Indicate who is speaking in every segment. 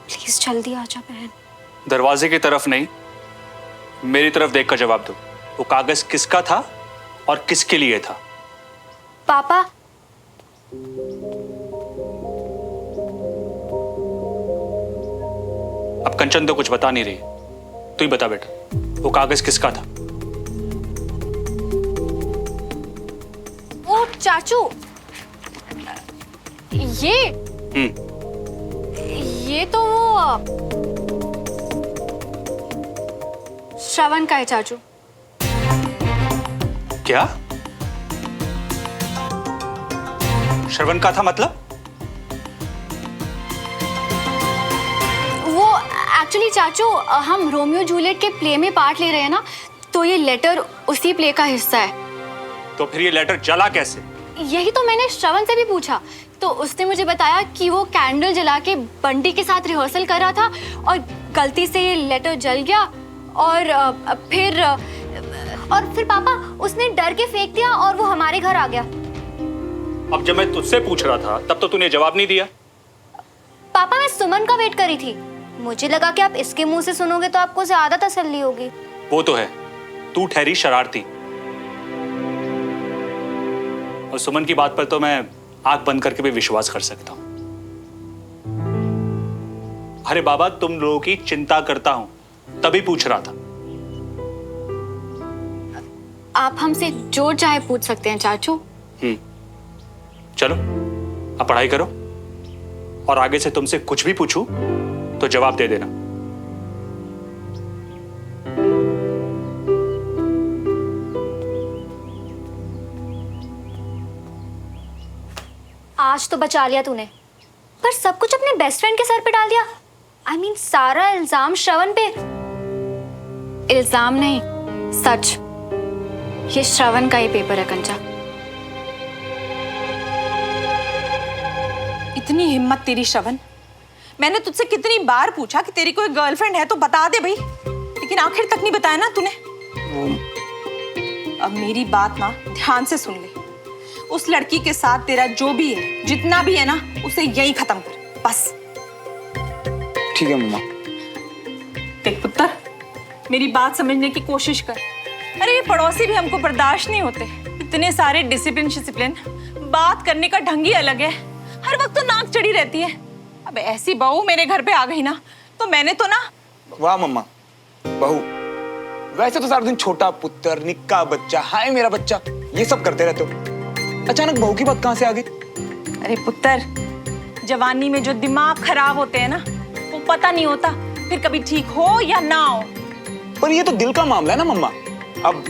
Speaker 1: Please जल्दी आ जा बहन।
Speaker 2: दरवाजे की तरफ नहीं, मेरी तरफ देखकर जवाब दो। वो कागज किसका था और किसके लिए था?
Speaker 1: पापा,
Speaker 2: अब कंचन तो कुछ बता नहीं रही, तू ही बता बेटा, वो कागज किसका था?
Speaker 1: ओ चाचू, ये तो वो श्रवण का है चाचू।
Speaker 2: क्या? श्रवण का था मतलब?
Speaker 1: वो एक्चुअली चाचू, हम रोमियो जूलियट के प्ले में पार्ट ले रहे हैं ना, तो ये लेटर उसी प्ले का हिस्सा है।
Speaker 2: तो फिर ये लेटर जला कैसे?
Speaker 1: यही तो मैंने श्रवण से भी पूछा, तो उसने मुझे बताया कि वो कैंडल जला के बंटी के साथ रिहर्सल कर रहा था और गलती से ये लेटर जल गया और फिर पापा उसने डर के फेंक दिया और वो हमारे घर आ गया।
Speaker 2: अब जब मैं तुझसे पूछ रहा था तब तो तूने जवाब नहीं दिया।
Speaker 1: पापा मैं सुमन का वेट कर रही थी, मुझे लगा कि आप इसके मुंह से सुनोगे तो आपको ज्यादा तसल्ली होगी।
Speaker 2: वो तो है, तू ठहरी शरारती, और सुमन की बात पर तो मैं आंख बंद करके भी विश्वास कर सकता हूं। अरे बाबा, तुम लोगों की चिंता करता हूं, तभी पूछ रहा था।
Speaker 1: आप हमसे जो चाहे पूछ सकते हैं चाचू।
Speaker 2: चलो अब पढ़ाई करो, और आगे से तुमसे कुछ भी पूछूं तो जवाब दे देना।
Speaker 1: आज तो बचा लिया तूने, पर सब कुछ अपने बेस्ट फ्रेंड के सर पे डाल दिया। I mean, सारा इल्जाम श्रवण पे। इल्जाम नहीं, सच। ये श्रवण का ही पेपर है कंचा।
Speaker 3: इतनी हिम्मत तेरी श्रवण, मैंने तुझसे कितनी बार पूछा कि तेरी कोई गर्लफ्रेंड है तो बता दे भाई, लेकिन आखिर तक नहीं बताया ना तूने। अब मेरी बात ना ध्यान से सुन ले, उस लड़की के साथ तेरा जो भी है, जितना भी है ना, उसे यहीं खत्म कर बस।
Speaker 4: ठीक है मम्मा।
Speaker 3: देख पुत्र, मेरी बात समझने की कोशिश कर। अरे ये पड़ोसी भी हमको बर्दाश्त नहीं होते, इतने सारे डिसिप्लिन, बात करने का ढंग ही अलग है, हर वक्त तो नाक चढ़ी रहती है। अब ऐसी बहू मेरे घर पे आ गई ना, तो मैंने तो ना।
Speaker 4: वाह मम्मा, बहू। वैसे तो सारा दिन छोटा पुत्र, निक्का बच्चा, हाय मेरा बच्चा, ये सब करते रहते हो, अचानक बहू की बात कहां से आ गई?
Speaker 3: अरे पुत्र, जवानी में जो दिमाग खराब होते हैं ना, वो पता नहीं होता फिर कभी ठीक हो या ना हो।
Speaker 4: पर ये तो दिल का मामला है ना मम्मा, अब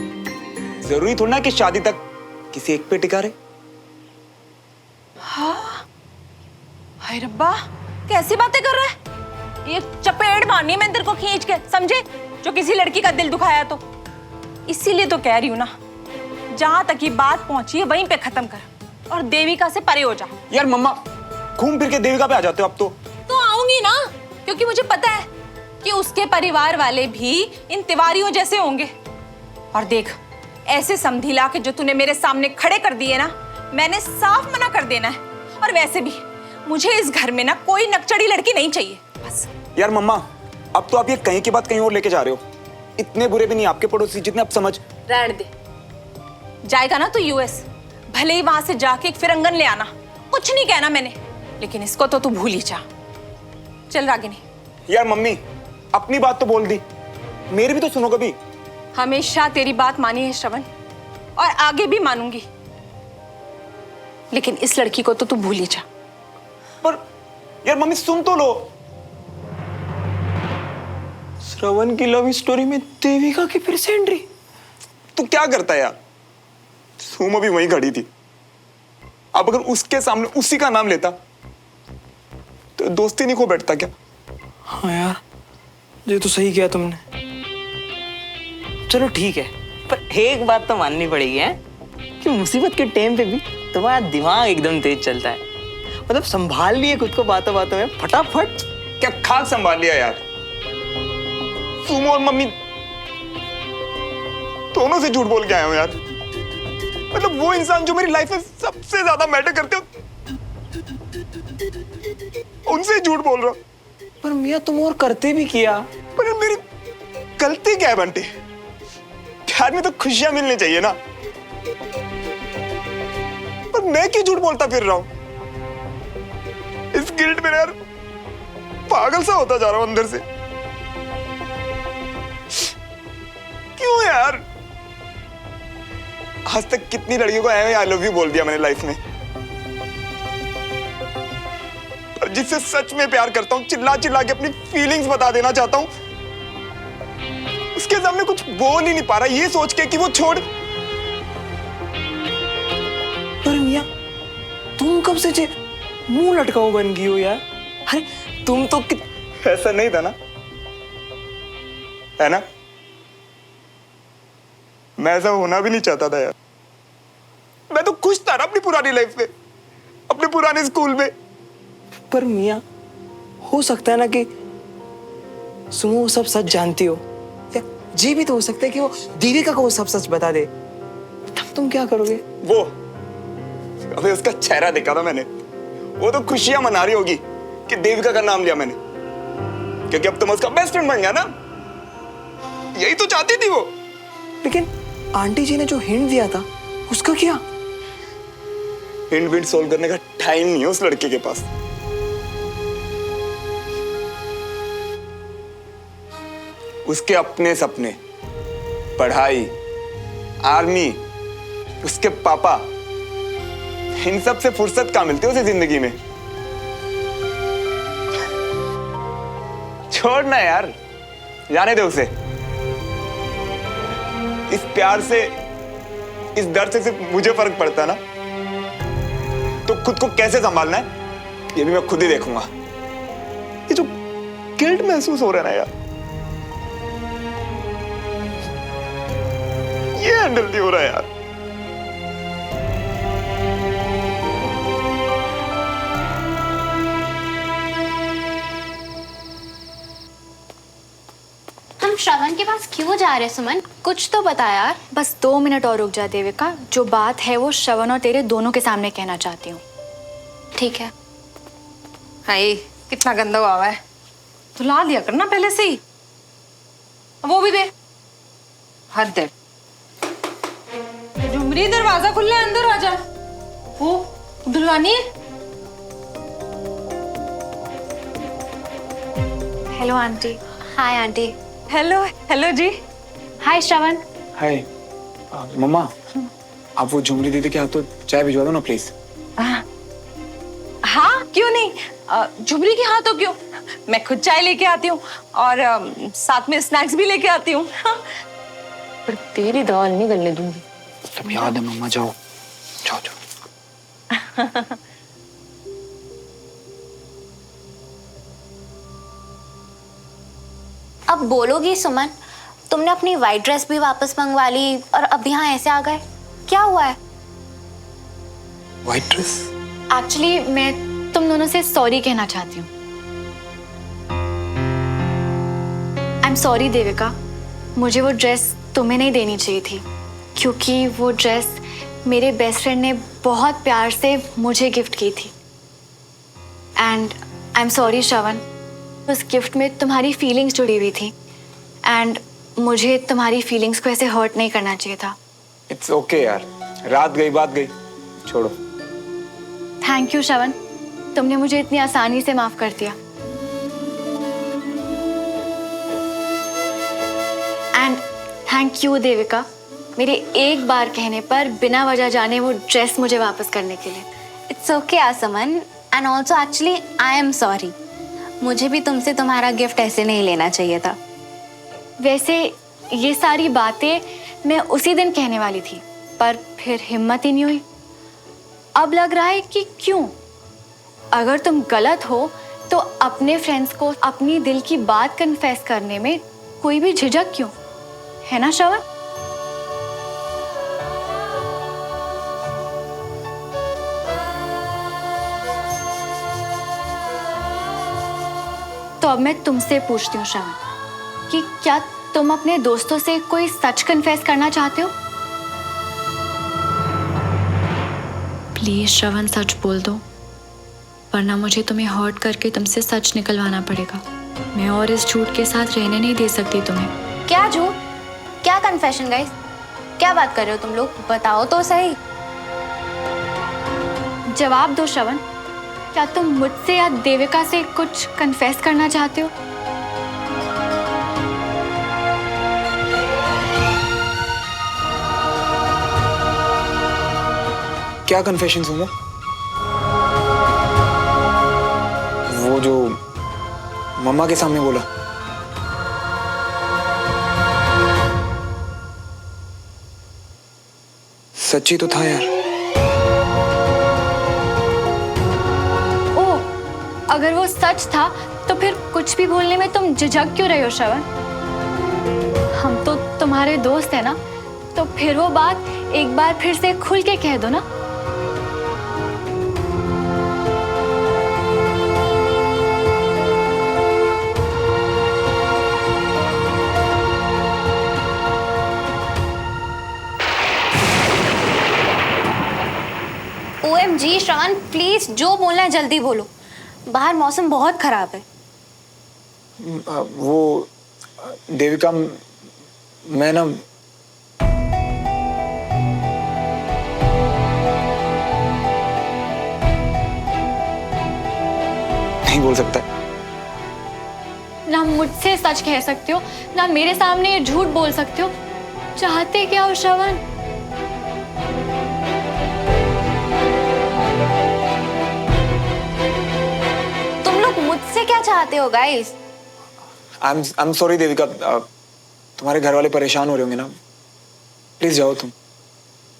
Speaker 4: जरूरी थोड़ा ना कि शादी तक किसी एक पे टिका रहे।
Speaker 3: हाँ, हाय रब्बा, कैसी बातें कर रहा है? ये चपेट मारनी है मैं तेरे को खींच के, समझे? जो किसी लड़की का दिल दुखाया तो। इसीलिए तो कह रही हूं ना, जहां तक ये बात पहुंची है वहीं पे खत्म कर और देविका से परे हो जा।
Speaker 4: यार मम्मा, घूम फिर के देविका पे आ जाते हो अब तो
Speaker 3: आऊंगी ना, क्योंकि मुझे पता है कि उसके परिवार वाले भी इन तिवारियों जैसे होंगे। और देख, ऐसे समधी ला के जो तूने मेरे सामने खड़े कर दिए ना, मैंने साफ मना कर देना है। और वैसे भी मुझे इस घर में ना कोई नकचड़ी लड़की नहीं चाहिए, बस।
Speaker 4: यार मम्मा, अब तो आप ये कहीं की बात कहीं और लेके जा रहे हो। इतने बुरे भी नहीं आपके पड़ोसी जितने आप समझ।
Speaker 3: रहने दे, जाएगा ना तो यूएस, भले ही वहां से जाके एक फिरंगन ले आना, कुछ नहीं कहना मैंने, लेकिन इसको तो तू भूल ही जा। चल रागिनी।
Speaker 4: यार मम्मी, अपनी बात तो बोल दी, मेरी भी तो सुनो कभी।
Speaker 3: हमेशा तेरी बात मानी है श्रवण, और आगे भी मानूंगी, लेकिन इस लड़की को तो तू भूल ही जा।
Speaker 4: पर यार मम्मी सुन तो लो। श्रवण की लव स्टोरी में देविका की फिर से एंट्री। तू क्या करता है यार? सुम अभी वहीं खड़ी थी, अब अगर उसके सामने उसी का नाम लेता तो दोस्ती नहीं खो बैठता क्या?
Speaker 5: हाँ यार, ये तो सही किया तुमने।
Speaker 6: चलो ठीक है, पर एक बात तो माननी पड़ेगी है कि मुसीबत के टाइम पे भी तुम्हारा दिमाग एकदम तेज चलता है। मतलब संभाल लिए खुद को बातों बातों में फटाफट।
Speaker 4: क्या खाक संभाल लिया यार? सुमो और मम्मी दोनों से झूठ बोल के आया हूं यार। मतलब वो इंसान जो मेरी लाइफ में सबसे ज्यादा मैटर करते हो, उनसे झूठ बोल रहा हूं।
Speaker 5: पर मियाँ तुम और करते भी किया।
Speaker 4: पर मेरी गलती क्या है बंटी? प्यार में तो खुशियां मिलनी चाहिए ना। पर मैं क्यों झूठ बोलता फिर रहा हूं? इस गिल्ट में यार पागल सा होता जा रहा हूं अंदर से। क्यों यार? आज तक कितनी लड़कियों को आई लव यू बोल दिया मैंने लाइफ में, पर जिससे सच में प्यार करता हूं, चिल्ला चिल्ला के अपनी फीलिंग्स बता देना चाहता हूं, उसके सामने कुछ बोल ही नहीं पा रहा, ये सोच के कि वो छोड़।
Speaker 5: पर मियाँ तुम कब से मुंह लटकाओ बन गई हो यार? अरे तुम तो
Speaker 4: ऐसा नहीं था ना, है ना? मैं ऐसा होना भी नहीं चाहता था यार। मैं तो खुश था ना अपनी पुरानी लाइफ में, अपने पुराने स्कूल में।
Speaker 5: पर मियाँ हो सकता है ना कि सुमो वो सब सच जानती हो, या ये भी तो हो सकता है कि वो देविका को वो सब सच बता दे, तब तुम क्या करोगे?
Speaker 4: वो अबे उसका चेहरा देखा था मैंने, वो तो खुशियां मना रही होगी कि देविका का नाम लिया मैंने, क्योंकि अब तुम उसका बेस्ट फ्रेंड बन गया ना। यही तो चाहती थी वो।
Speaker 5: लेकिन आंटी जी ने जो हिंट दिया था उसका क्या?
Speaker 4: हिंट विंट सोल्व करने का टाइम नहीं है उस लड़के के पास। उसके अपने सपने, पढ़ाई, आर्मी, उसके पापा, इन सब से फुर्सत कहाँ मिलती है उसे जिंदगी में? छोड़ना यार, जाने दे उसे। इस प्यार से, इस दर्द से सिर्फ मुझे फर्क पड़ता है ना, तो खुद को कैसे संभालना है ये भी मैं खुद ही देखूंगा। ये जो गिल्ट महसूस हो रहा है ना यार, ये हैंडल नहीं हो रहा है यार।
Speaker 1: हम श्रवण के पास क्यों जा रहे हैं सुमन? कुछ तो बता यार। बस 2 मिनट और रुक जा देविका, जो बात है वो श्रवण और तेरे दोनों के सामने कहना चाहती हूँ। ठीक है?
Speaker 3: हाय कितना गंदा हुआ है, धुला दिया करना पहले से ही। वो भी दे, हद है। झुमरी दरवाजा खुला है, अंदर आ जा। वो धुलवानी है।
Speaker 1: Hello aunty. Hi aunty.
Speaker 3: Hello hello जी।
Speaker 1: हाय श्रवण।
Speaker 4: हाय मम्मा, आप वो झुमरी दीदी के हाथ तो चाय भिजवा दो ना प्लीज।
Speaker 3: हाँ क्यों नहीं, झुमरी के हाथों क्यों, मैं खुद चाय लेके आती हूँ और साथ में स्नैक्स भी लेके आती हूँ। पर तेरी दाल नहीं गलने दूंगी।
Speaker 4: सब याद है मम्मा, जाओ जाओ जाओ।
Speaker 1: अब बोलोगी सुमन, तुमने अपनी वाइट ड्रेस भी वापस मंगवा ली और अब यहाँ ऐसे आ गए, क्या हुआ है?
Speaker 4: White dress?
Speaker 1: एक्चुअली मैं तुम दोनों से सॉरी कहना चाहती हूँ। आई एम सॉरी देविका, मुझे वो ड्रेस तुम्हें नहीं देनी चाहिए थी, क्योंकि वो ड्रेस मेरे बेस्ट फ्रेंड ने बहुत प्यार से मुझे गिफ्ट की थी। एंड आई एम सॉरी श्रवण, उस गिफ्ट में तुम्हारी फीलिंग्स जुड़ी हुई थी एंड मुझे तुम्हारी फीलिंग्स को ऐसे हर्ट नहीं करना चाहिए था।
Speaker 4: इट्स ओके यार, रात गई बात गई, छोड़ो।
Speaker 1: थैंक यू श्रवण, तुमने मुझे इतनी आसानी से माफ कर दिया। एंड थैंक यू देविका, मेरे एक बार कहने पर बिना वजह जाने वो ड्रेस मुझे वापस करने के लिए।
Speaker 7: It's okay Aasman, and also actually I am sorry, मुझे भी तुमसे तुम्हारा गिफ्ट ऐसे नहीं लेना चाहिए था।
Speaker 1: वैसे ये सारी बातें मैं उसी दिन कहने वाली थी, पर फिर हिम्मत ही नहीं हुई। अब लग रहा है कि क्यों, अगर तुम गलत हो तो अपने फ्रेंड्स को अपनी दिल की बात कन्फेस करने में कोई भी झिझक क्यों, है ना श्रवण? तो अब मैं तुमसे पूछती हूँ श्रवण, कि क्या तुम अपने दोस्तों से कोई सच कन्फेस करना चाहते हो? प्लीज श्रवण सच बोल दो, वरना मुझे तुम्हें हर्ट करके तुमसे सच निकलवाना पड़ेगा। मैं और इस झूठ के साथ रहने नहीं दे सकती तुम्हें।
Speaker 7: क्या झूठ? क्या कन्फेशन गाइस? क्या बात कर रहे हो तुम लोग? बताओ तो सही।
Speaker 1: जवाब दो श्रवण, क्या तुम मुझसे या देविका से कुछ कन्फेस करना चाहते हो?
Speaker 4: क्या कन्फेशन होगा? वो जो मम्मा के सामने बोला। सच्ची तो था यार।
Speaker 1: ओ, अगर वो सच था तो फिर कुछ भी बोलने में तुम झिझक क्यों रहे हो श्रवण? हम तो तुम्हारे दोस्त हैं ना, तो फिर वो बात एक बार फिर से खुल के कह दो ना।
Speaker 7: OMG श्रवण, प्लीज जो बोलना है जल्दी बोलो। बाहर मौसम बहुत खराब है।
Speaker 4: वो देविका, मैं ना नहीं बोल सकता।
Speaker 1: ना मुझसे सच कह सकते हो, ना मेरे सामने ये झूठ बोल सकते हो। चाहते क्या हो श्रवण?
Speaker 7: तुम लोग मुझसे क्या चाहते हो guys?
Speaker 4: I am sorry Devika, तुम्हारे घर वाले परेशान हो रहे होंगे ना। प्लीज जाओ तुम।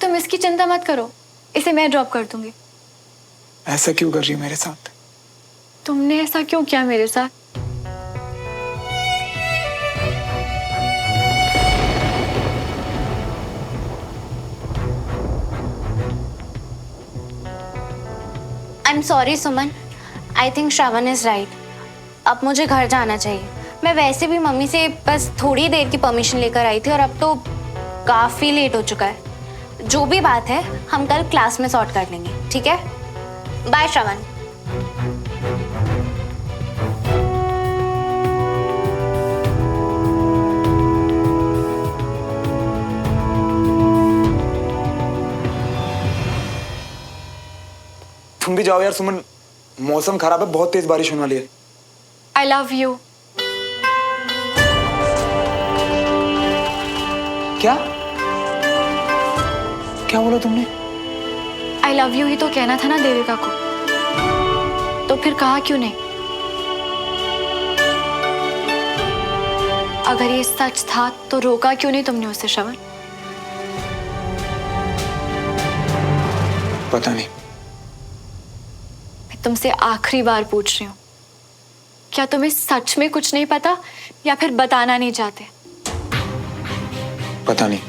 Speaker 1: तुम इसकी चिंता मत करो, इसे मैं ड्रॉप कर दूंगी।
Speaker 4: ऐसा क्यों कर रही हो मेरे साथ?
Speaker 1: तुमने ऐसा क्यों किया मेरे साथ?
Speaker 7: I'm sorry Suman, I think Shravan is right. अब मुझे घर जाना चाहिए। मैं वैसे भी मम्मी से बस थोड़ी देर की परमिशन लेकर आई थी और अब तो काफी लेट हो चुका है। जो भी बात है हम कल क्लास में सॉर्ट कर लेंगे, ठीक है? बाय श्रावण।
Speaker 4: तुम भी जाओ यार सुमन, मौसम खराब है, बहुत तेज बारिश होने वाली है।
Speaker 1: I love you.
Speaker 4: क्या क्या बोला तुमने?
Speaker 1: I love you ही तो कहना था ना देविका को, तो फिर कहा क्यों नहीं? अगर ये सच था तो रोका क्यों नहीं तुमने उसे श्रवण?
Speaker 4: पता नहीं।
Speaker 1: मैं तुमसे आखिरी बार पूछ रही हूँ, क्या तुम्हें सच में कुछ नहीं पता या फिर बताना नहीं चाहते?
Speaker 4: पता नहीं।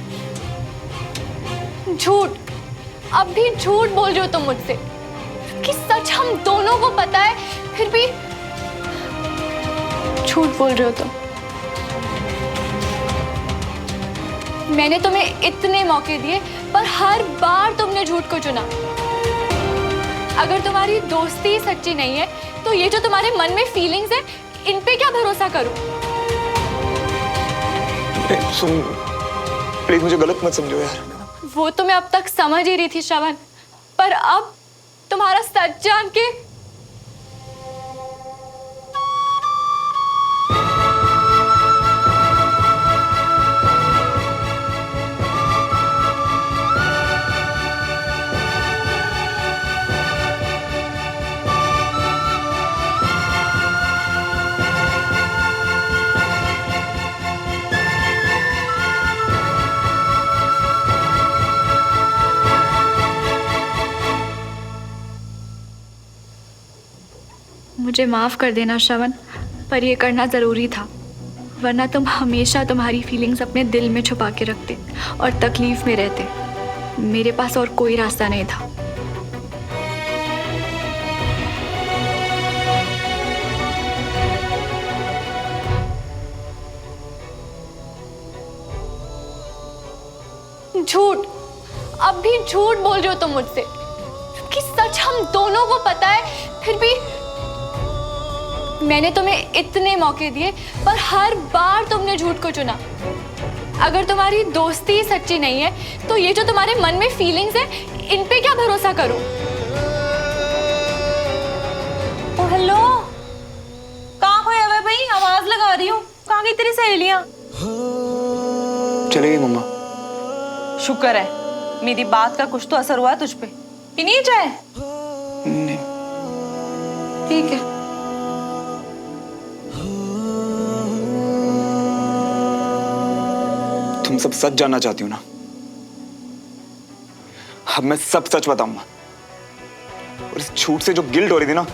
Speaker 1: झूठ, अब भी झूठ बोल रहे हो तुम मुझसे कि सच हम दोनों को पता है, फिर भी झूठ बोल रहे हो तुम। मैंने तुम्हें इतने मौके दिए पर हर बार तुमने झूठ को चुना। अगर तुम्हारी दोस्ती ही सच्ची नहीं है तो ये जो तुम्हारे मन में फीलिंग्स है, इन पे क्या भरोसा करूं?
Speaker 4: सुन, प्लीज मुझे गलत मत समझो यार।
Speaker 1: वो तो मैं अब तक समझ ही रही थी श्रवण, पर अब तुम्हारा सच जान के मुझे माफ कर देना श्रवण, पर ये करना जरूरी था, वरना तुम हमेशा तुम्हारी फीलिंग्स अपने दिल में छुपा के रखते और तकलीफ में रहते। मेरे पास और कोई रास्ता नहीं था। झूठ, अब भी झूठ बोल रहे हो तुम मुझसे कि सच हम दोनों को पता है, फिर भी मैंने तुम्हें इतने मौके दिए पर हर बार तुमने झूठ को चुना। अगर तुम्हारी दोस्ती ही सच्ची नहीं है तो ये जो तुम्हारे मन में फीलिंग्स है इन पे क्या भरोसा करूं?
Speaker 3: ओ हेलो, कहाँ खोया हुआ है भाई? आवाज लगा रही हूँ, कहाँ गई तेरी सहेलियां?
Speaker 5: चली गई मम्मा।
Speaker 3: शुक्र है मेरी बात का कुछ तो असर हुआ तुझ पे। पीनी है चाय?
Speaker 5: नहीं।
Speaker 3: ठीक है।
Speaker 4: तुम सब सच जानना चाहती हो ना? अब मैं सब सच बताऊंगा। और इस झूठ से जो गिल्ट हो रही थी ना,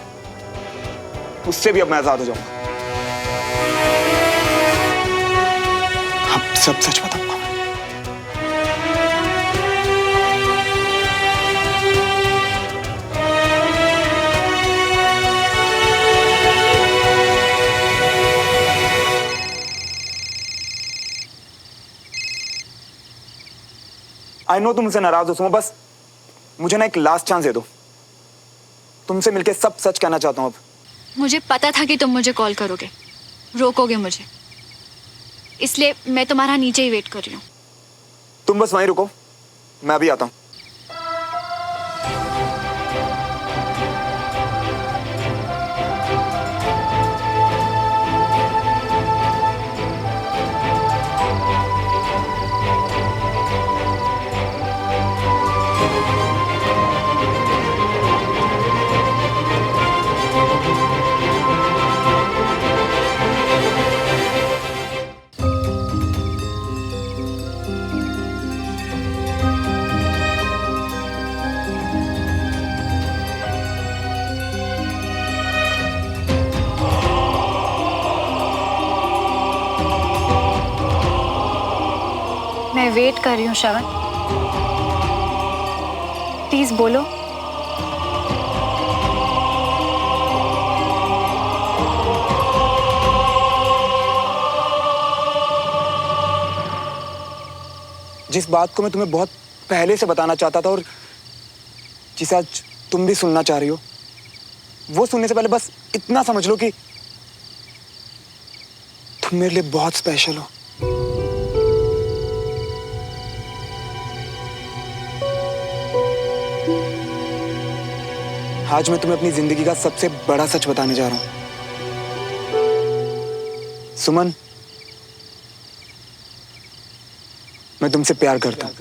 Speaker 4: उससे भी अब मैं आजाद हो जाऊंगा। अब सब सच बताऊंगा। आई नो तुम मुझसे नाराज हो सुमो, बस मुझे ना एक लास्ट चांस दे दो। तुमसे मिलके सब सच कहना चाहता हूं अब।
Speaker 1: मुझे पता था कि तुम मुझे कॉल करोगे, रोकोगे मुझे, इसलिए मैं तुम्हारा नीचे ही वेट कर रही हूँ।
Speaker 4: तुम बस वहीं रुको, मैं अभी आता हूं।
Speaker 1: मैं वेट कर रही हूँ श्रवण, प्लीज बोलो।
Speaker 4: जिस बात को मैं तुम्हें बहुत पहले से बताना चाहता था और जिसे आज तुम भी सुनना चाह रही हो, वो सुनने से पहले बस इतना समझ लो कि तुम मेरे लिए बहुत स्पेशल हो। आज मैं तुम्हें अपनी जिंदगी का सबसे बड़ा सच बताने जा रहा हूं। सुमन, मैं तुमसे प्यार करता हूं।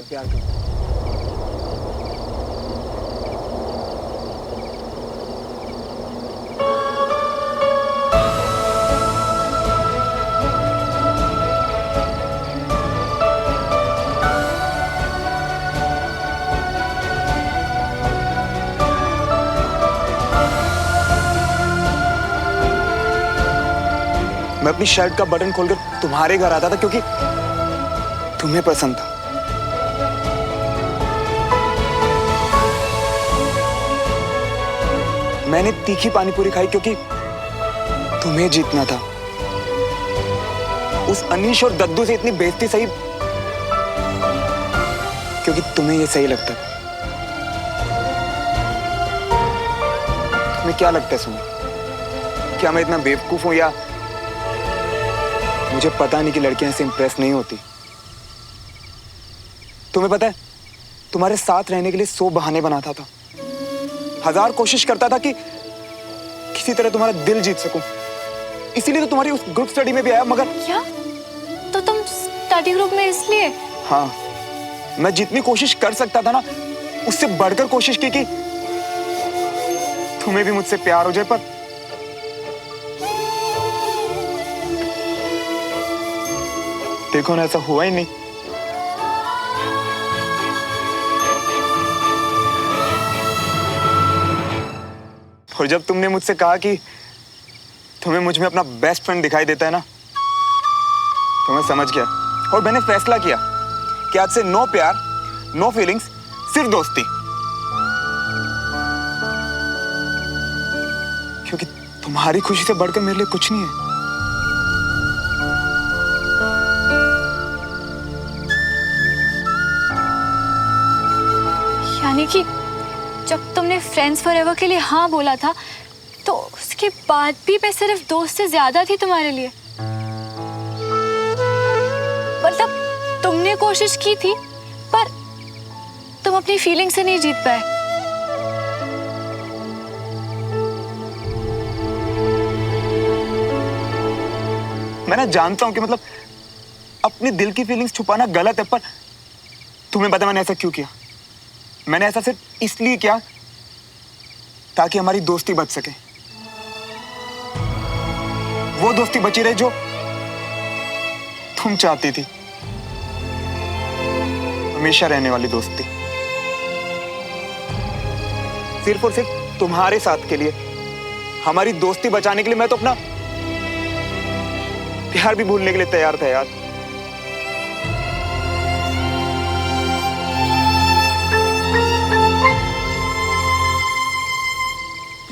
Speaker 4: मैं अपनी शर्ट का बटन खोलकर तुम्हारे घर आता था क्योंकि तुम्हें पसंद था। मैंने तीखी पानीपुरी खाई क्योंकि तुम्हें जीतना था। उस अनीश और दद्दू से इतनी बेइज्जती सही क्योंकि तुम्हें यह सही लगता था। तुम्हें क्या लगता है सुनो, क्या मैं इतना बेवकूफ हूं या मुझे पता नहीं कि लड़कियां ऐसे इंप्रेस नहीं होती? तुम्हें पता है, तुम्हारे साथ रहने के लिए 100 बहाने बनाता था, 1000 कोशिश करता था कि किसी तरह तुम्हारा दिल जीत सकूं। इसीलिए तो तुम्हारी उस ग्रुप स्टडी में भी आया। मगर
Speaker 1: क्या? तो तुम स्टडी ग्रुप में इसलिए?
Speaker 4: हाँ, मैं जितनी कोशिश कर सकता था ना, उससे बढ़कर कोशिश की कि तुम्हें भी मुझसे प्यार हो जाए, पर देखो ना, ऐसा हुआ ही नहीं। और जब तुमने मुझसे कहा कि तुम्हें मुझ में अपना बेस्ट फ्रेंड दिखाई देता है ना, तो मैं समझ गया और मैंने फैसला किया कि आज से नो प्यार, नो फीलिंग्स, सिर्फ दोस्ती। क्योंकि तुम्हारी खुशी से बढ़कर मेरे लिए कुछ नहीं है।
Speaker 1: यानी कि जब तुमने फ्रेंड्स फॉरएवर के लिए हाँ बोला था तो उसके बाद भी मैं सिर्फ दोस्त से ज्यादा थी तुम्हारे लिए। मतलब तुमने कोशिश की थी पर तुम अपनी फीलिंग से नहीं जीत पाए।
Speaker 4: मैं ना जानता हूं कि मतलब अपने दिल की फीलिंग्स छुपाना गलत है, पर तुम्हें पता मैंने ऐसा क्यों किया? मैंने ऐसा सिर्फ इसलिए किया ताकि हमारी दोस्ती बच सके। वो दोस्ती बची रहे जो तुम चाहती थी, हमेशा रहने वाली दोस्ती। सिर्फ और सिर्फ तुम्हारे साथ के लिए, हमारी दोस्ती बचाने के लिए मैं तो अपना प्यार भी भूलने के लिए तैयार था यार।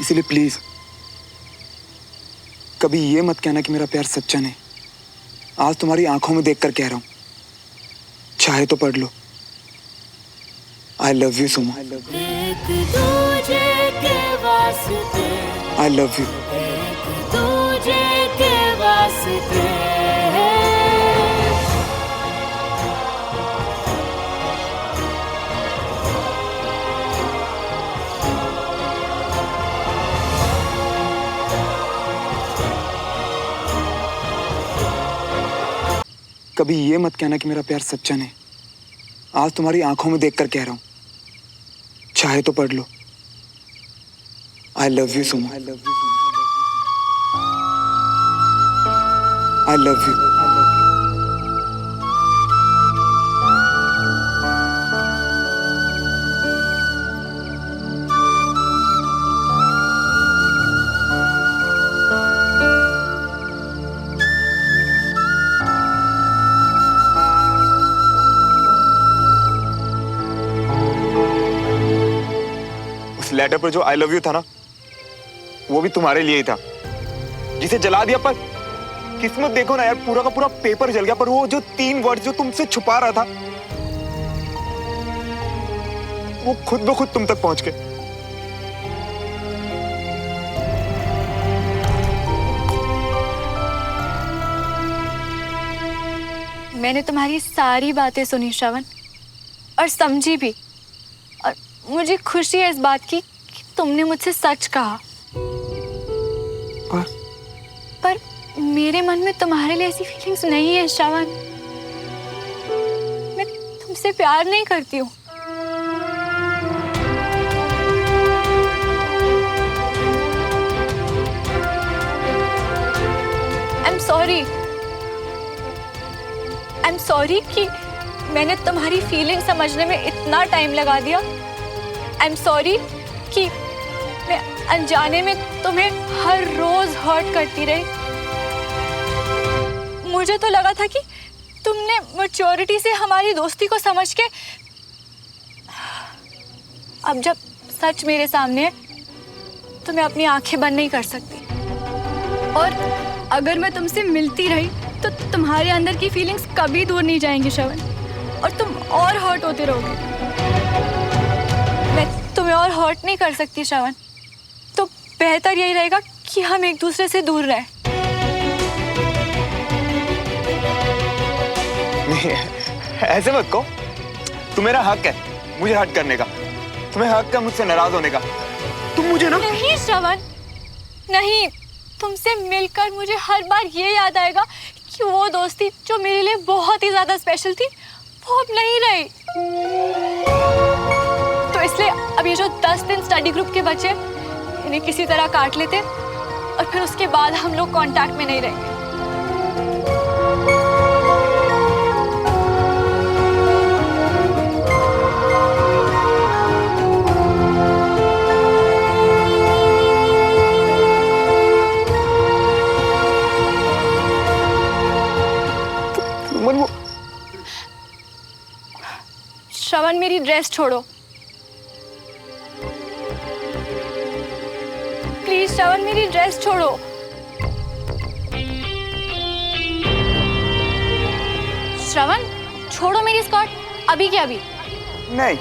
Speaker 4: इसलिए प्लीज कभी ये मत कहना कि मेरा प्यार सच्चा नहीं। आज तुम्हारी आंखों में देखकर कह रहा हूं, चाहे तो पढ़ लो, आई love you Suma. I love you. कभी ये मत कहना कि मेरा प्यार सच्चा नहीं। आज तुम्हारी आंखों में देखकर कह रहा हूं, चाहे तो पढ़ लो, आई love you Suma. I love you. I love you. Letter पर जो आई लव यू था ना, वो भी तुम्हारे लिए ही था, जिसे जला दिया। पर किस्मत देखो ना यार, पूरा का पूरा पेपर जल गया, पर वो जो 3 वर्ड जो तुमसे छुपा रहा था, वो खुद ब खुद तुम तक पहुंच गए।
Speaker 1: मैंने तुम्हारी सारी बातें सुनी श्रवण, और समझी भी, और मुझे खुशी है इस बात की कि तुमने मुझसे सच कहा। पर मेरे मन में तुम्हारे लिए ऐसी फीलिंग्स नहीं है श्रवण। मैं तुमसे प्यार नहीं करती हूँ। आई एम सॉरी कि मैंने तुम्हारी फीलिंग समझने में इतना टाइम लगा दिया। आई एम सॉरी कि मैं अनजाने में तुम्हें हर रोज हर्ट करती रही। मुझे तो लगा था कि तुमने मैच्योरिटी से हमारी दोस्ती को समझ के, अब जब सच मेरे सामने है तो मैं अपनी आंखें बंद नहीं कर सकती। और अगर मैं तुमसे मिलती रही तो तुम्हारे अंदर की फीलिंग्स कभी दूर नहीं जाएंगी श्रवण, और तुम और हर्ट होते रहोगे। मैं तुम्हें और हर्ट नहीं कर सकती श्रवण, तो बेहतर यही रहेगा कि हम एक दूसरे से दूर रहें।
Speaker 4: नहीं, ऐसे मत कहो। तुम्हारा हक है मुझे हर्ट करने का, तुम्हें हक है मुझसे नाराज होने का। तुम मुझे ना।
Speaker 1: नहीं श्रवण, नहीं। तुमसे मिलकर मुझे हर बार ये याद आएगा कि वो दोस्ती जो मेरे लिए बहुत ही ज्यादा स्पेशल थी, वो अब नहीं रही। तो इसलिए अब ये जो 10 दिन स्टडी ग्रुप के बचे, इन्हें किसी तरह काट लेते, और फिर उसके बाद हम लोग कांटेक्ट में नहीं रहेंगे। श्रवण, मेरी ड्रेस छोड़ो प्लीज। श्रवण, मेरी ड्रेस छोड़ो। श्रवण, छोड़ो मेरी स्कर्ट, अभी के अभी।
Speaker 4: नहीं,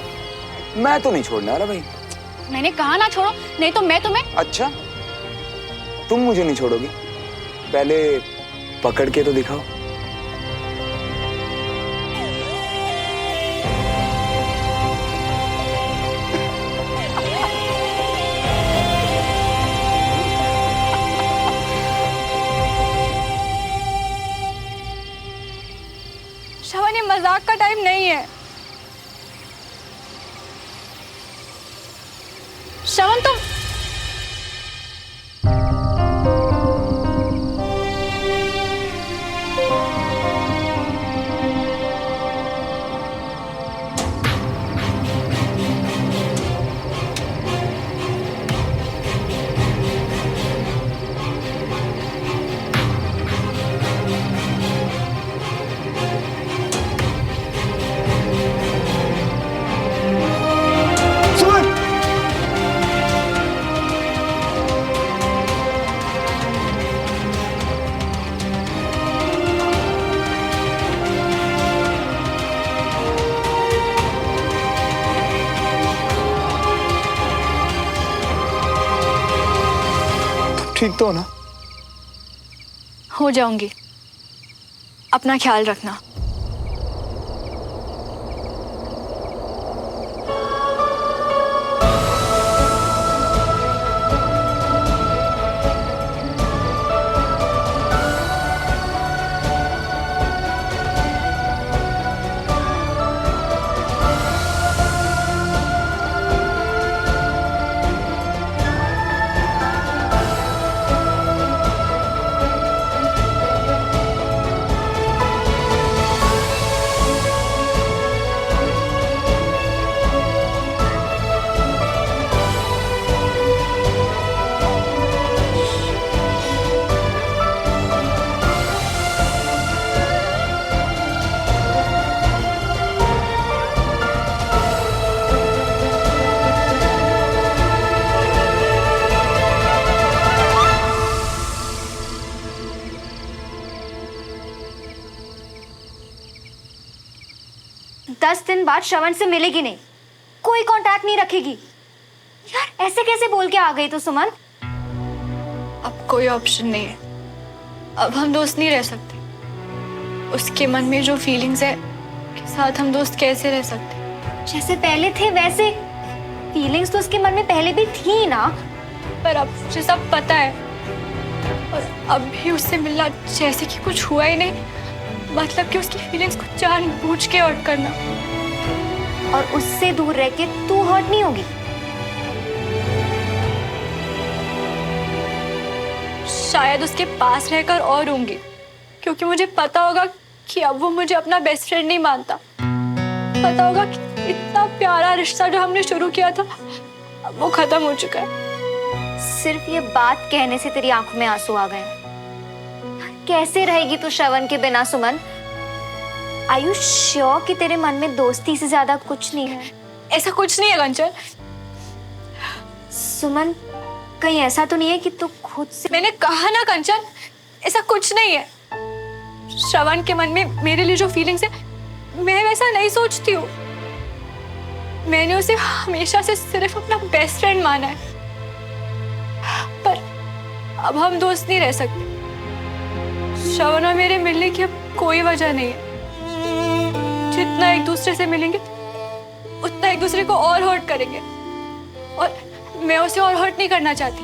Speaker 4: मैं तो नहीं छोड़ने वाला भाई।
Speaker 1: मैंने कहा ना छोड़ो, नहीं तो मैं तुम्हें।
Speaker 4: अच्छा, तुम मुझे नहीं छोड़ोगी? पहले पकड़ के तो दिखाओ।
Speaker 1: श्रवण, ये मजाक का टाइम नहीं है। श्रवण, तुम
Speaker 4: ठीक तो हो ना?
Speaker 1: हो जाऊंगी। अपना ख्याल रखना। दस दिन बाद श्रवण से मिलेगी नहीं, कोई कांटेक्ट नहीं रखेगी। यार ऐसे कैसे बोल के आ गई तू सुमन? अब कोई ऑप्शन नहीं है। अब हम दोस्त नहीं रह सकते। उसके मन में जो फीलिंग्स है के साथ हम दोस्त कैसे रह सकते? जैसे पहले थे वैसे। फीलिंग्स तो उसके मन में पहले भी थी ना। पर अब मुझे सब पता है और अब भी उससे मिलना जैसे कि कुछ हुआ ही नहीं। मतलब कि उसकी फीलिंग्स को जानबूझ के हर्ट करना। और उससे दूर रह के तू हर्ट नहीं होगी। शायद उसके पास रहकर और होंगी, क्योंकि मुझे पता होगा कि अब वो मुझे अपना बेस्ट फ्रेंड नहीं मानता। पता होगा कि इतना प्यारा रिश्ता जो हमने शुरू किया था अब वो खत्म हो चुका है। सिर्फ ये बात कहने से तेरी आंखों में आंसू आ गए। कैसे रहेगी तू श्रवण के बिना सुमन? Are you sure कि तेरे मन में दोस्ती से ज्यादा कुछ नहीं है? ऐसा कुछ नहीं है कंचन। सुमन, कहीं ऐसा तो नहीं है कि तू खुद से? मैंने कहा ना कंचन, ऐसा कुछ नहीं है। श्रवण के मन में मेरे लिए जो फीलिंग्स है मैं वैसा नहीं सोचती हूँ। मैंने उसे हमेशा से सिर्फ अपना बेस्ट फ्रेंड माना है। पर अब हम दोस्त नहीं रह सकते। श्रवण और मेरे मिलने की अब कोई वजह नहीं है। जितना एक दूसरे से मिलेंगे उतना एक दूसरे को और हर्ट करेंगे। और मैं उसे और हर्ट नहीं करना चाहती,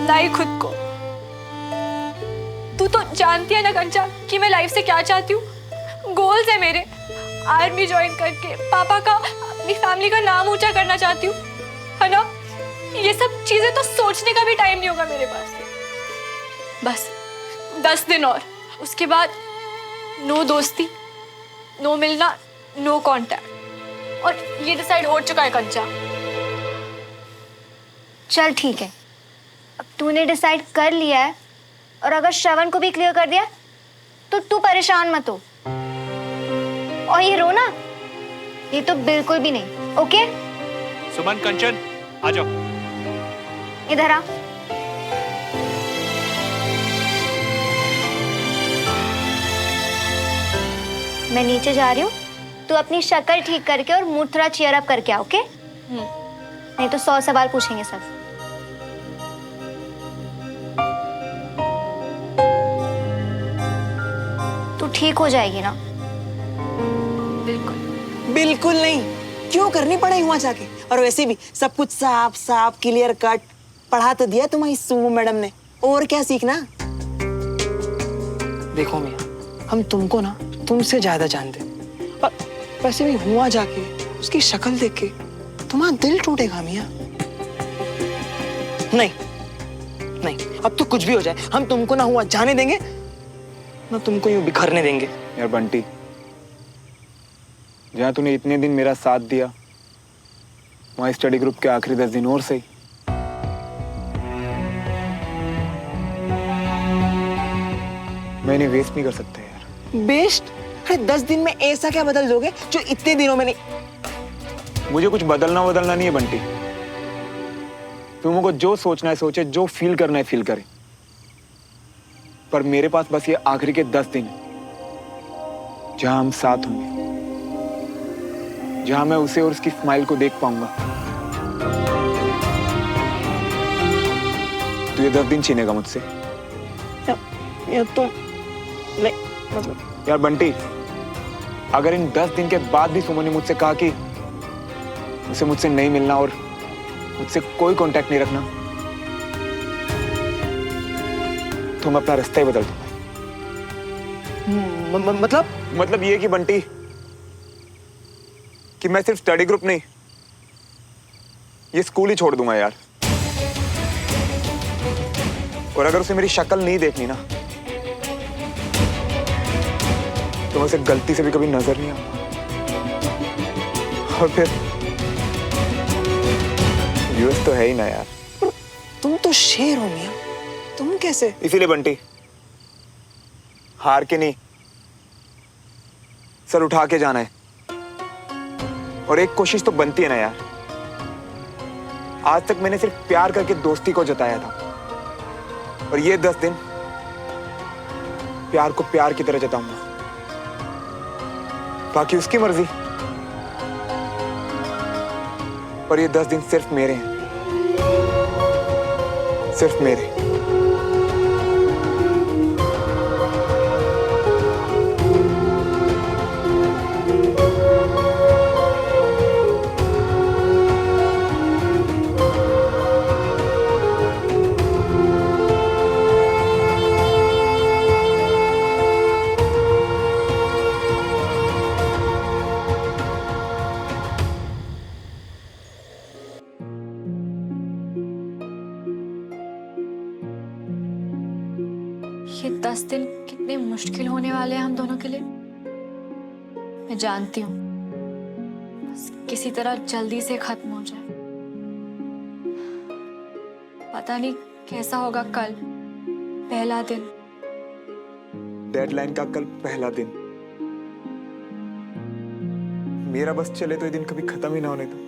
Speaker 1: ना ही खुद को। तू तो जानती है ना कंचा कि मैं लाइफ से क्या चाहती हूँ। गोल्स है मेरे। आर्मी ज्वाइन करके पापा का, अपनी फैमिली का नाम ऊंचा करना चाहती हूँ, है ना? ये सब चीजें तो सोचने का भी टाइम नहीं होगा मेरे पास। बस 10 दिन और, उसके बाद नो दोस्ती, नो मिलना, नो कांटेक्ट। और ये डिसाइड हो चुका है कंचा। चल ठीक है, अब तूने डिसाइड कर लिया है और अगर श्रवण को भी क्लियर कर दिया तो तू परेशान मत हो। और ये रोना, ये तो बिल्कुल भी नहीं। ओके
Speaker 2: सुमन, कंचन, आ जाओ।
Speaker 1: इधर आ। मैं नीचे जा रही हूँ, तू अपनी शक्ल ठीक करके और मूड थोड़ा चीयर अप करके आ। ओके? नहीं तो 100 सवाल पूछेंगे सब। तू ठीक हो जाएगी ना?
Speaker 3: बिल्कुल।
Speaker 5: बिल्कुल नहीं, क्यों करनी पड़े वहां जाके? और वैसे भी सब कुछ साफ साफ क्लियर कट पढ़ा तो दिया तुम्हारी सुमो मैडम ने, और क्या सीखना? देखो मियां, हम तुमको ना तुमसे ज्यादा जानते हैं। और वैसे भी हुआ जाके उसकी शक्ल देख के तुम्हारा दिल टूटेगा मियां। नहीं नहीं, अब तो कुछ भी हो जाए हम तुमको ना हुआ जाने देंगे ना तुमको यूं बिखरने देंगे।
Speaker 4: यार बंटी, जहाँ तूने इतने दिन मेरा साथ दिया, वहाँ स्टडी ग्रुप के आखिरी 10 दिन और सही। मैं इन्हें वेस्ट नहीं कर सकता यार।
Speaker 5: बेस्ट? अरे 10 दिन में ऐसा क्या बदल दोगे जो इतने दिनों में नहीं?
Speaker 4: मुझे कुछ बदलना नहीं है बंटी। तुमको जो सोचना है सोचे, जो फील करना है फील करे, पर मेरे पास बस ये आखिरी के 10 दिन हैं जहां हम साथ होंगे, जहां मैं उसे और उसकी स्माइल को देख पाऊंगा। तो ये 10 दिन छीनेगा मुझसे?
Speaker 5: ये तो नहीं, मतलब
Speaker 4: यार बंटी, अगर इन 10 दिन के बाद भी सुमन ने मुझसे कहा कि उसे मुझसे नहीं मिलना और मुझसे कोई कांटेक्ट नहीं रखना, तो मैं अपना रास्ता ही बदल दूंगा। मतलब ये कि बंटी, कि मैं सिर्फ स्टडी ग्रुप नहीं, ये स्कूल ही छोड़ दूंगा यार। और अगर उसे मेरी शक्ल नहीं देखनी ना, तो मैं उसे गलती से भी कभी नजर नहीं आऊंगा। और फिर यूएस तो है ही ना यार।
Speaker 5: तुम तो शेर हो मियां, तुम कैसे?
Speaker 4: इसीलिए बंटी, हार के नहीं, सर उठा के जाना है। और एक कोशिश तो बनती है ना यार। आज तक मैंने सिर्फ प्यार करके दोस्ती को जताया था, और ये 10 दिन प्यार को प्यार की तरह जताऊंगा। बाकी उसकी मर्जी, पर ये 10 दिन सिर्फ मेरे हैं, सिर्फ मेरे।
Speaker 1: ये 10 दिन कितने मुश्किल होने वाले हैं हम दोनों के लिए, मैं जानती हूँ। बस किसी तरह जल्दी से खत्म हो जाए। पता नहीं कैसा होगा कल, पहला दिन।
Speaker 4: डेडलाइन का कल पहला दिन। मेरा बस चले तो ये दिन कभी खत्म ही ना होने दो।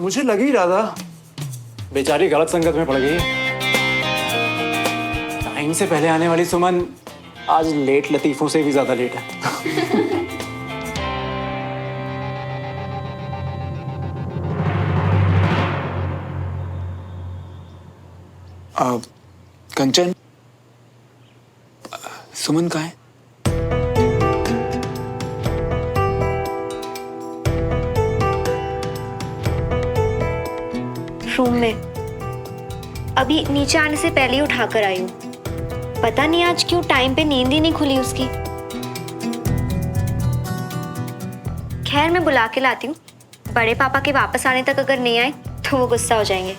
Speaker 5: मुझे लग ही रहा था बेचारी गलत संगत में पड़ गई। टाइम से पहले आने वाली सुमन आज लेट लतीफों से भी ज्यादा लेट है।
Speaker 4: कंचन, सुमन कहाँ है?
Speaker 1: रूम में अभी नीचे आने से पहले ही उठाकर आई हूँ। पता नहीं आज क्यों टाइम पे नींद ही नहीं खुली उसकी। खैर मैं बुला के लाती हूँ। बड़े पापा के वापस आने तक अगर नहीं आए तो वो गुस्सा हो जाएंगे।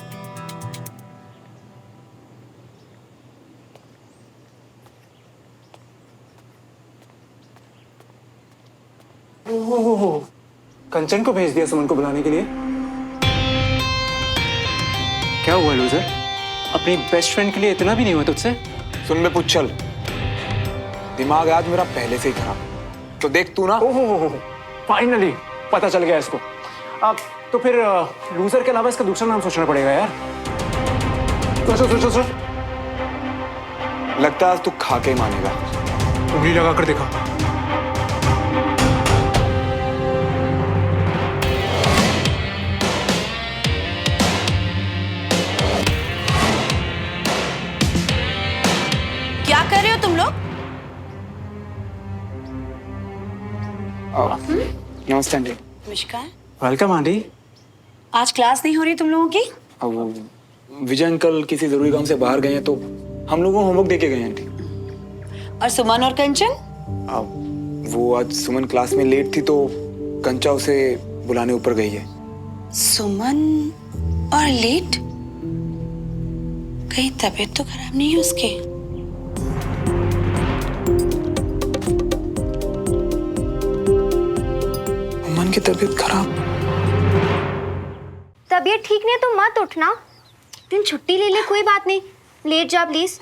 Speaker 5: ओह, कंचन को भेज दिया सुमन को बुलाने के लिए। क्या हुआ लूजर? अपनी बेस्ट फ्रेंड के लिए इतना भी नहीं हुआ तुझसे?
Speaker 4: सुन बे पुच्छल, दिमाग आज मेरा पहले से ही खराब। तो देख तू ना।
Speaker 5: ओह, फाइनली पता चल गया इसको। अब तो फिर लूजर के अलावा इसका दूसरा नाम सोचना पड़ेगा यार। सोच।
Speaker 4: लगता है आज तू खा के ही मानेगा।
Speaker 5: उंगली लगा कर देखा।
Speaker 3: क्या कर रहे हो तुम लोग?
Speaker 4: नमस्ते आंटी।
Speaker 8: नमस्कार।
Speaker 5: Welcome aunty.
Speaker 8: आज क्लास नहीं हो रही तुम लोगों की?
Speaker 4: अब विजय अंकल किसी जरूरी काम से बाहर गए हैं तो हम लोगों को होमवर्क देके गए हैं आंटी।
Speaker 8: और सुमन और कंचन?
Speaker 4: अब वो आज सुमन क्लास में लेट थी तो कंचा उसे बुलाने ऊपर गई है।
Speaker 8: सुमन और लेट? कहीं तबीयत तो खराब नहीं है उसके?
Speaker 4: मन की तबीयत खराब?
Speaker 1: तबीयत ठीक नहीं है तो मत उठना। दिन छुट्टी ले ले, कोई बात नहीं। लेट जा प्लीज।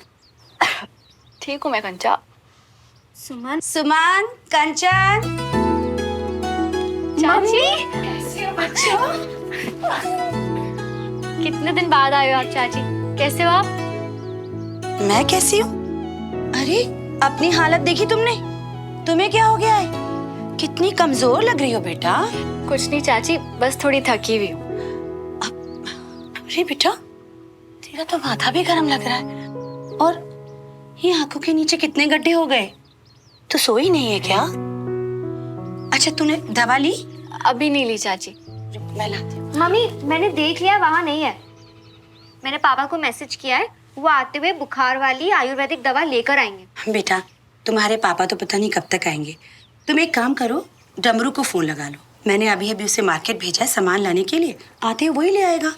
Speaker 3: ठीक हूँ मैं कंचा।
Speaker 1: सुमन।
Speaker 8: सुमन, कंचन।
Speaker 1: चाची कितने दिन बाद आए हो आप चाची? कैसे हो आप?
Speaker 8: मैं कैसी हूँ? अरे अपनी हालत देखी तुमने? तुम्हें क्या हो गया है? कितनी कमजोर लग रही हो बेटा।
Speaker 1: कुछ नहीं चाची, बस थोड़ी थकी हुई हूँ।
Speaker 8: अरे बेटा, तेरा तो माथा भी गर्म लग रहा है और ये आंखों के नीचे कितने गड्ढे हो गए। तो सोई नहीं है क्या? अच्छा तूने दवा ली?
Speaker 1: अभी नहीं ली चाची।
Speaker 8: मैं लाती हूँ।
Speaker 1: मम्मी मैंने देख लिया, वहाँ नहीं है। मैंने पापा को मैसेज किया है, वो आते हुए बुखार वाली आयुर्वेदिक दवा लेकर आएंगे।
Speaker 8: बेटा तुम्हारे पापा तो पता नहीं कब तक आएंगे। तुम एक काम करो, डमरू को फोन लगा लो। मैंने अभी उसे मार्केट भेजा है सामान लाने के लिए। आते वही ले आएगा।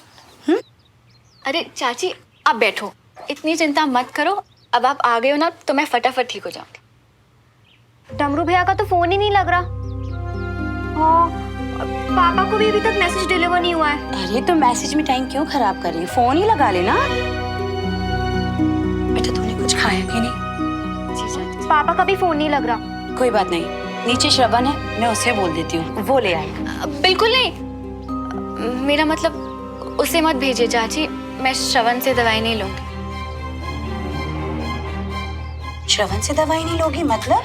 Speaker 1: अरे चाची आप बैठो, इतनी चिंता मत करो। अब आप आ गए हो ना तो मैं फटाफट ठीक हो जाऊंगी। डमरू भैया का तो फोन ही नहीं लग रहा। हाँ, पापा को भी अभी तक मैसेज डिलीवर नहीं हुआ है।
Speaker 8: अरे तो मैसेज में टाइम क्यों खराब कर रही है? फोन ही लगा लेना। बेटा तूने कुछ खाया कि नहीं?
Speaker 1: जी चाची। पापा का भी फोन नहीं लग रहा।
Speaker 8: कोई बात नहीं, नीचे श्रवण है, मैं उसे बोल देती हूँ, वो ले आएगा।
Speaker 1: बिल्कुल नहीं, मेरा मतलब उसे मत भेजिए चाची। मैं श्रवण से दवाई नहीं लूंगी।
Speaker 8: श्रवण से दवाई नहीं लोगी मतलब?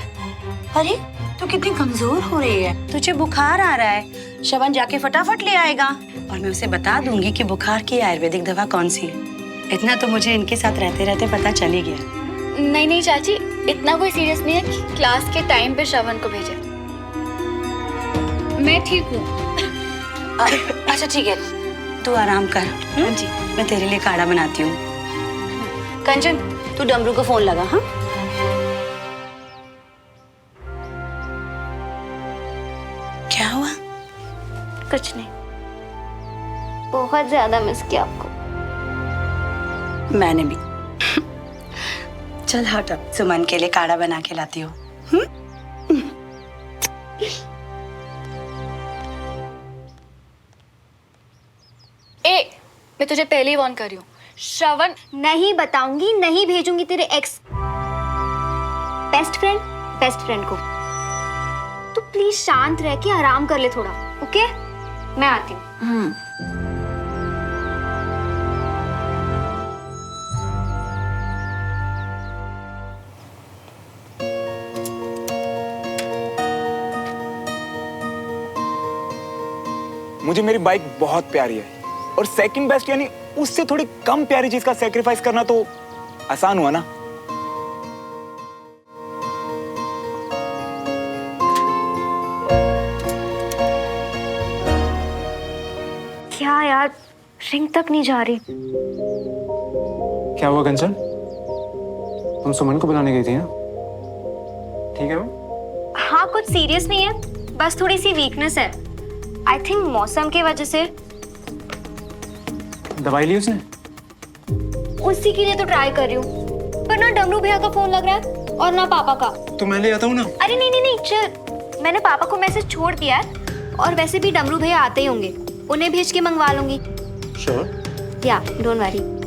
Speaker 8: अरे तू कितनी कमजोर हो रही है, तुझे बुखार आ रहा है। श्रवण जाके फटाफट ले आएगा और मैं उसे बता दूंगी कि बुखार की आयुर्वेदिक दवा कौन सी है। इतना तो मुझे इनके साथ रहते रहते पता चल ही गया।
Speaker 1: नहीं नहीं चाची, इतना कोई सीरियस नहीं है कि क्लास के टाइम पे श्रवण को भेजे। मैं ठीक हूँ।
Speaker 8: अच्छा ठीक है, तू आराम कर। हाँ जी, मैं तेरे लिए काढ़ा बनाती हूँ। कंचन तू डमरू को फोन लगा। हाँ क्या हुआ?
Speaker 1: कुछ नहीं, बहुत ज्यादा मिस किया आपको।
Speaker 8: मैंने भी। चल हट, अब सुमन के लिए काढ़ा बना के लाती हूँ।
Speaker 1: ए, मैं तुझे पहले ही वार्न कर रही हूँ। श्रवण नहीं बताऊंगी, नहीं भेजूंगी तेरे एक्स बेस्ट फ्रेंड को। तू प्लीज शांत रह के आराम कर ले थोड़ा, ओके? मैं आती हूँ।
Speaker 4: मुझे मेरी बाइक बहुत प्यारी है, और सेकंड बेस्ट यानी उससे थोड़ी कम प्यारी चीज का सैक्रिफाइस करना तो आसान हुआ ना।
Speaker 1: क्या यार, रिंग तक नहीं जा रही।
Speaker 5: क्या हुआ कंचन? तुम सुमन को बुलाने गई थी ना? ठीक है वो?
Speaker 1: हाँ, कुछ सीरियस नहीं है, बस थोड़ी सी वीकनेस है। आई थिंक मौसम की वजह से।
Speaker 5: दवाई ली उसने?
Speaker 1: उसी के लिए तो ट्राई कर रही हूँ, पर ना डमरू भैया का फोन लग रहा है और ना पापा का।
Speaker 5: तो मैं ले आता हूँ ना।
Speaker 1: अरे नहीं नहीं नहीं, चल, मैंने पापा को मैसेज छोड़ दिया है, और वैसे भी डमरू भैया आते ही होंगे, उन्हें भेज के मंगवा लूंगी।
Speaker 5: श्योर?
Speaker 1: या डोंट वरी।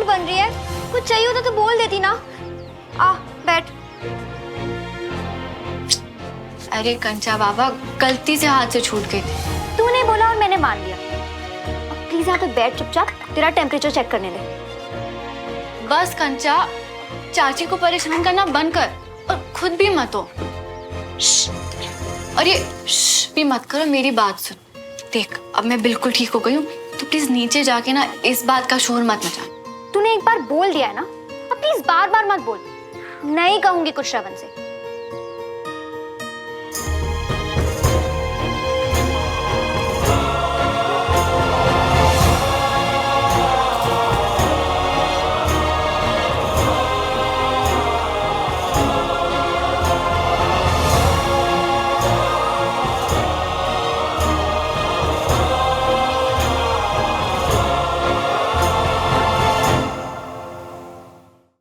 Speaker 1: बन रही है, कुछ चाहिए होता तो बोल देती ना। आ बैठ।
Speaker 7: अरे कंचा बाबा, गलती से हाथ से छूट गई थी।
Speaker 1: तूने बोला और मैंने मान लिया। अब प्लीज यहाँ पे बैठ चुपचाप, तेरा टेम्परेचर चेक करने दे।
Speaker 7: बस कंचा, चाची को परेशान करना बंद कर और खुद भी मत हो। और ये भी मत करो, मेरी बात सुन। देख, अब मैं बिल्कुल ठीक हो गई हूँ, तो प्लीज नीचे जाके ना इस बात का शोर मत मचा।
Speaker 1: तूने एक बार बोल दिया है ना, अब प्लीज बार बार मत बोल। नहीं कहूंगी कुछ श्रवण से।